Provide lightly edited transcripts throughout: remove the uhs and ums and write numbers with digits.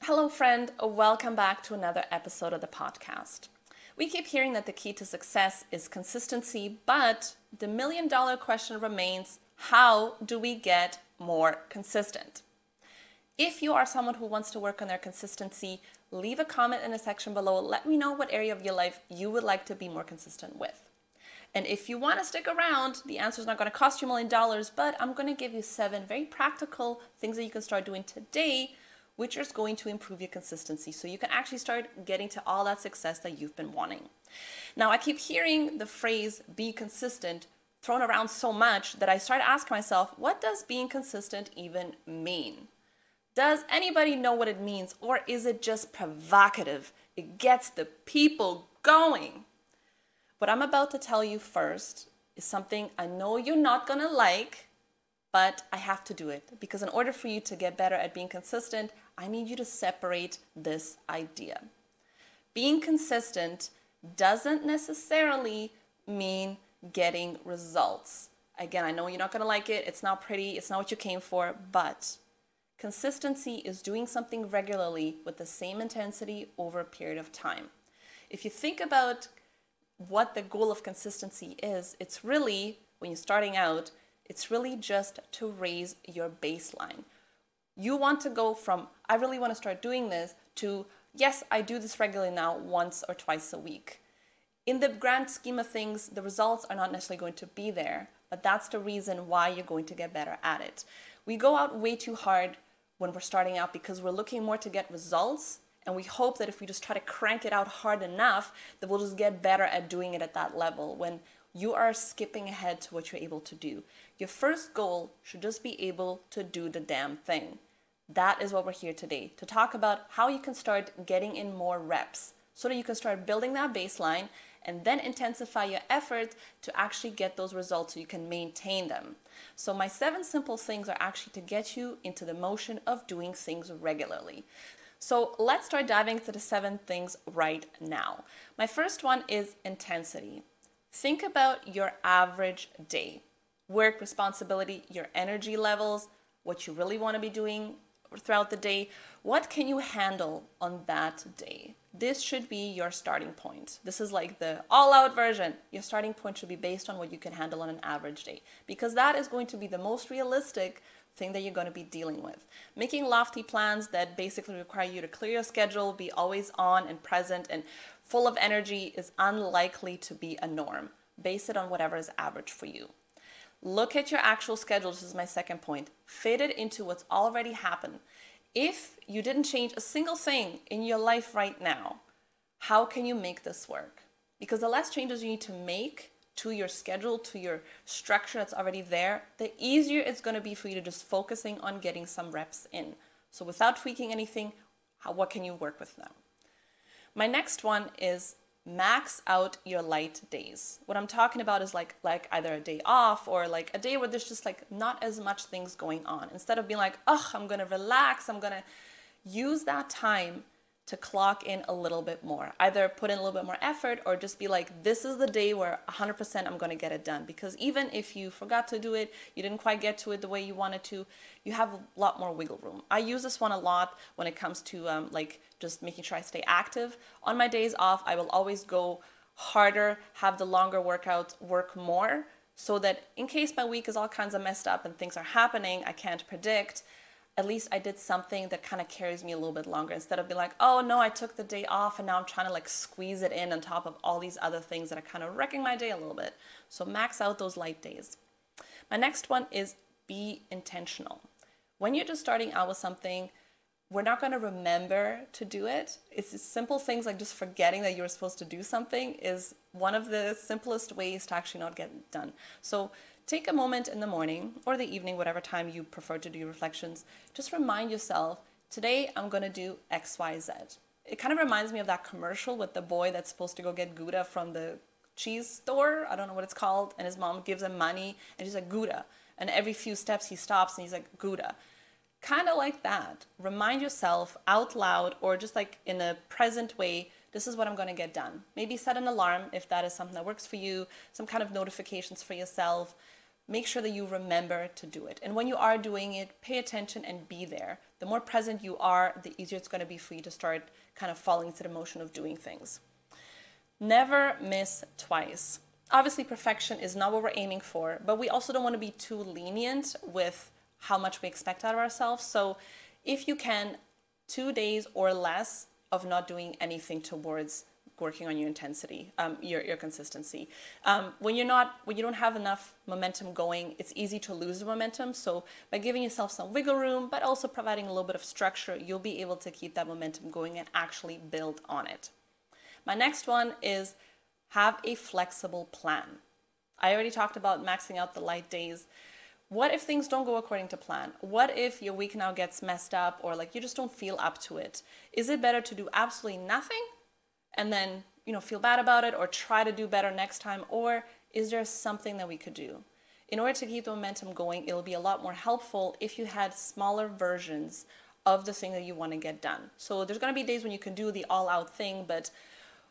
Hello, friend. Welcome back to another episode of the podcast. We keep hearing that the key to success is consistency, but the million-dollar question remains, how do we get more consistent? If you are someone who wants to work on their consistency, leave a comment in the section below. Let me know what area of your life you would like to be more consistent with. And if you want to stick around, the answer is not going to cost you $1 million, but I'm going to give you 7 very practical things that you can start doing today, which is going to improve your consistency so you can actually start getting to all that success that you've been wanting. Now, I keep hearing the phrase be consistent thrown around so much that I started asking myself, what does being consistent even mean? Does anybody know what it means, or is it just provocative? It gets the people going. What I'm about to tell you first is something I know you're not gonna like, but I have to do it because in order for you to get better at being consistent, I need you to separate this idea. Being consistent doesn't necessarily mean getting results. Again, I know you're not going to like it. It's not pretty. It's not what you came for, but consistency is doing something regularly with the same intensity over a period of time. If you think about what the goal of consistency is, it's really, when you're starting out, it's really just to raise your baseline. You want to go from, I really want to start doing this, to, yes, I do this regularly now once or twice a week. In the grand scheme of things, the results are not necessarily going to be there, but that's the reason why you're going to get better at it. We go out way too hard when we're starting out because we're looking more to get results, and we hope that if we just try to crank it out hard enough, that we'll just get better at doing it at that level, when you are skipping ahead to what you're able to do. Your first goal should just be able to do the damn thing. That is what we're here today, to talk about how you can start getting in more reps so that you can start building that baseline and then intensify your effort to actually get those results so you can maintain them. So my 7 simple things are actually to get you into the motion of doing things regularly. So let's start diving into the 7 things right now. My first one is intensity. Think about your average day. Work, responsibility, your energy levels, what you really want to be doing throughout the day. What can you handle on that day? This should be your starting point. This is like the all-out version. Your starting point should be based on what you can handle on an average day, because that is going to be the most realistic thing that you're going to be dealing with. Making lofty plans that basically require you to clear your schedule, be always on and present and full of energy is unlikely to be a norm. Base it on whatever is average for you. Look at your actual schedule. This is my second point. Fit it into what's already happened. If you didn't change a single thing in your life right now, how can you make this work? Because the less changes you need to make to your schedule, to your structure that's already there, the easier it's going to be for you to just focusing on getting some reps in. So without tweaking anything, what can you work with now? My next one is max out your light days. What I'm talking about is like either a day off or like a day where there's just like not as much things going on. Instead of being like, oh, I'm going to relax, I'm going to use that time to clock in a little bit more. Either put in a little bit more effort or just be like, this is the day where 100% I'm going to get it done. Because even if you forgot to do it, you didn't quite get to it the way you wanted to, you have a lot more wiggle room. I use this one a lot when it comes to like just making sure I stay active. On my days off, I will always go harder, have the longer workouts, work more, so that in case my week is all kinds of messed up and things are happening I can't predict, at least I did something that kind of carries me a little bit longer, instead of being like, oh no, I took the day off and now I'm trying to like squeeze it in on top of all these other things that are kind of wrecking my day a little bit. So max out those light days. My next one is be intentional. When you're just starting out with something, we're not going to remember to do it. It's simple things like just forgetting that you were supposed to do something is one of the simplest ways to actually not get it done. So take a moment in the morning or the evening, whatever time you prefer to do your reflections. Just remind yourself, today I'm going to do X, Y, Z. It kind of reminds me of that commercial with the boy that's supposed to go get Gouda from the cheese store. I don't know what it's called. And his mom gives him money and she's like, Gouda. And every few steps he stops and he's like, Gouda. Kind of like that. Remind yourself out loud or just like in a present way, this is what I'm going to get done. Maybe set an alarm if that is something that works for you, some kind of notifications for yourself. make sure that you remember to do it. And when you are doing it, pay attention and be there. The more present you are, the easier it's going to be for you to start kind of falling into the motion of doing things. Never miss twice. Obviously, perfection is not what we're aiming for, but we also don't want to be too lenient with how much we expect out of ourselves. So if you can, 2 days or less of not doing anything towards working on your intensity, your consistency. When you don't have enough momentum going, it's easy to lose the momentum. So by giving yourself some wiggle room, but also providing a little bit of structure, you'll be able to keep that momentum going and actually build on it. My next one is have a flexible plan. I already talked about maxing out the light days. What if things don't go according to plan? What if your week now gets messed up, or like you just don't feel up to it? Is it better to do absolutely nothing and then, feel bad about it, or try to do better next time? Or is there something that we could do? In order to keep the momentum going, it'll be a lot more helpful if you had smaller versions of the thing that you want to get done. So there's going to be days when you can do the all-out thing, but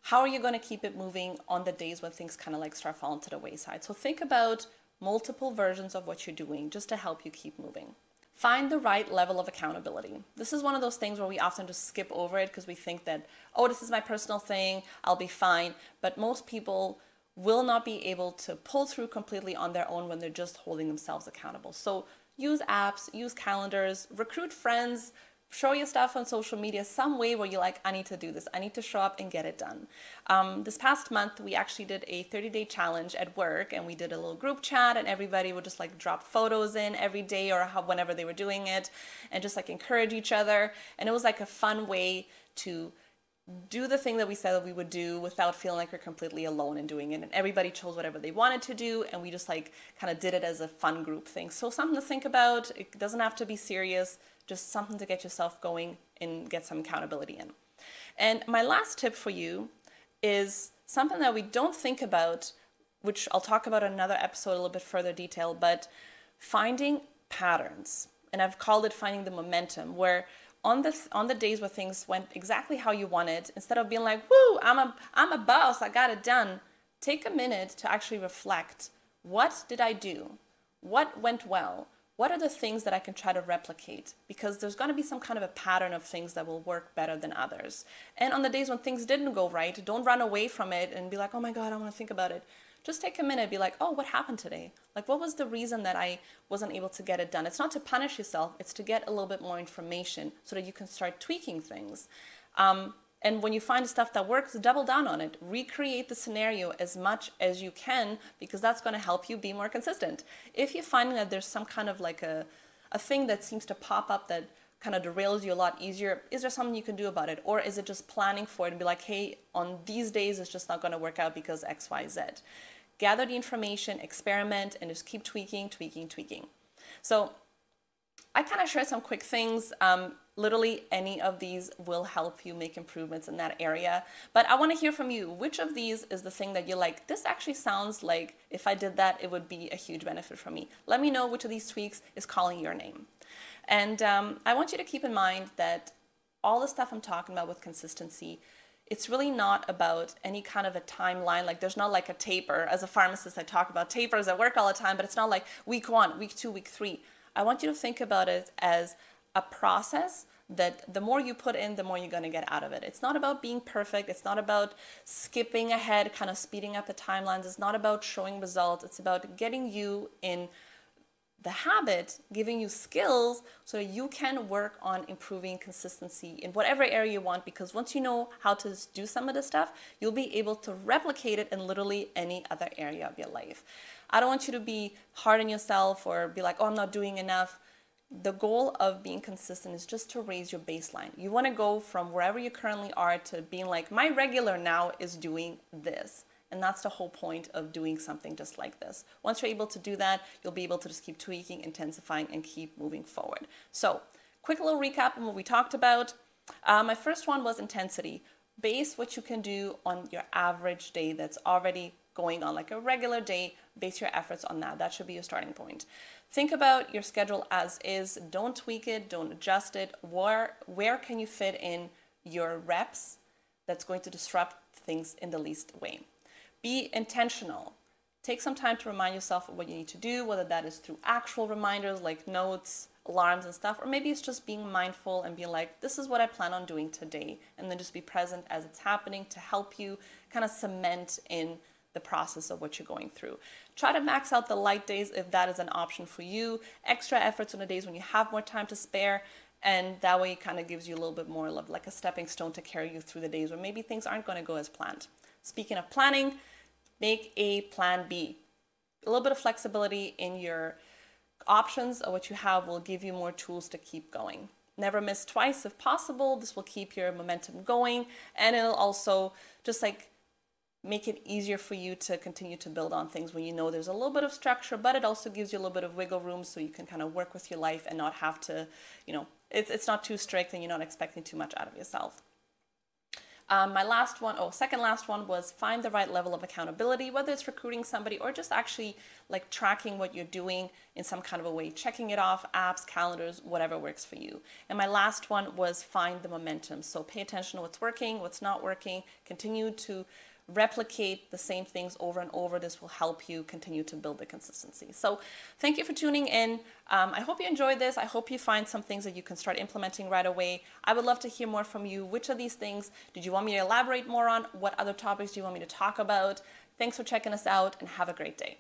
how are you going to keep it moving on the days when things kind of like start falling to the wayside? So think about multiple versions of what you're doing just to help you keep moving. Find the right level of accountability. This is one of those things where we often just skip over it because we think that, oh, this is my personal thing, I'll be fine. But most people will not be able to pull through completely on their own when they're just holding themselves accountable. So use apps, use calendars, recruit friends, show your stuff on social media some way where you're like, I need to do this. I need to show up and get it done. This past month, we actually did a 30-day challenge at work, and we did a little group chat, and everybody would just like drop photos in every day or whenever they were doing it, and just like encourage each other. And it was like a fun way to do the thing that we said that we would do without feeling like we're completely alone in doing it. And everybody chose whatever they wanted to do, and we just like kind of did it as a fun group thing. So something to think about. It doesn't have to be serious, just something to get yourself going and get some accountability in. And my last tip for you is something that we don't think about, which I'll talk about in another episode a little bit further detail, but finding patterns. And I've called it finding the momentum, where on the days where things went exactly how you wanted, instead of being like, woo, I'm a boss, I got it done, take a minute to actually reflect. What did I do? What went well? What are the things that I can try to replicate? Because there's going to be some kind of a pattern of things that will work better than others. And on the days when things didn't go right, don't run away from it and be like, oh my God, I want to think about it. Just take a minute, be like, oh, what happened today? Like, what was the reason that I wasn't able to get it done? It's not to punish yourself, it's to get a little bit more information so that you can start tweaking things. And when you find stuff that works, double down on it. Recreate the scenario as much as you can, because that's going to help you be more consistent. If you're finding that there's some kind of like a thing that seems to pop up that kind of derails you a lot easier, is there something you can do about it? Or is it just planning for it and be like, hey, on these days it's just not going to work out because X, Y, Z. Gather the information, experiment, and just keep tweaking. So I kind of share some quick things. Literally any of these will help you make improvements in that area. But I want to hear from you. Which of these is the thing that you're like, this actually sounds like if I did that, it would be a huge benefit for me. Let me know which of these tweaks is calling your name. And I want you to keep in mind that all the stuff I'm talking about with consistency, it's really not about any kind of a timeline. Like there's not like a taper. As a pharmacist, I talk about tapers at work all the time, but it's not like week 1, week 2, week 3. I want you to think about it as a process that the more you put in, the more you're going to get out of it. It's not about being perfect. It's not about skipping ahead, kind of speeding up the timelines. It's not about showing results. It's about getting you in the habit, giving you skills so that you can work on improving consistency in whatever area you want, because once you know how to do some of this stuff, you'll be able to replicate it in literally any other area of your life. I don't want you to be hard on yourself or be like, oh, I'm not doing enough. The goal of being consistent is just to raise your baseline. You want to go from wherever you currently are to being like, my regular now is doing this. And that's the whole point of doing something just like this. Once you're able to do that, you'll be able to just keep tweaking, intensifying, and keep moving forward. So, quick little recap on what we talked about. My first one was intensity. Base what you can do on your average day that's already going on, like a regular day. Base your efforts on that. That should be your starting point. Think about your schedule as is. Don't tweak it. Don't adjust it. Where can you fit in your reps that's going to disrupt things in the least way? Be intentional. Take some time to remind yourself of what you need to do, whether that is through actual reminders like notes, alarms and stuff, or maybe it's just being mindful and being like, this is what I plan on doing today, and then just be present as it's happening to help you kind of cement in the process of what you're going through. Try to max out the light days if that is an option for you. Extra efforts on the days when you have more time to spare, and that way it kind of gives you a little bit more of like a stepping stone to carry you through the days where maybe things aren't going to go as planned. Speaking of planning, make a plan B. A little bit of flexibility in your options of what you have will give you more tools to keep going. Never miss twice if possible. This will keep your momentum going, and it'll also just like make it easier for you to continue to build on things when you know there's a little bit of structure, but it also gives you a little bit of wiggle room so you can kind of work with your life and not have to, it's not too strict and you're not expecting too much out of yourself. Second last one was find the right level of accountability, whether it's recruiting somebody or just actually like tracking what you're doing in some kind of a way, checking it off, apps, calendars, whatever works for you. And my last one was find the momentum. So pay attention to what's working, what's not working, continue to replicate the same things over and over. This will help you continue to build the consistency. So thank you for tuning in. I hope you enjoyed this. I hope you find some things that you can start implementing right away. I would love to hear more from you. Which of these things did you want me to elaborate more on? What other topics do you want me to talk about? Thanks for checking us out and have a great day.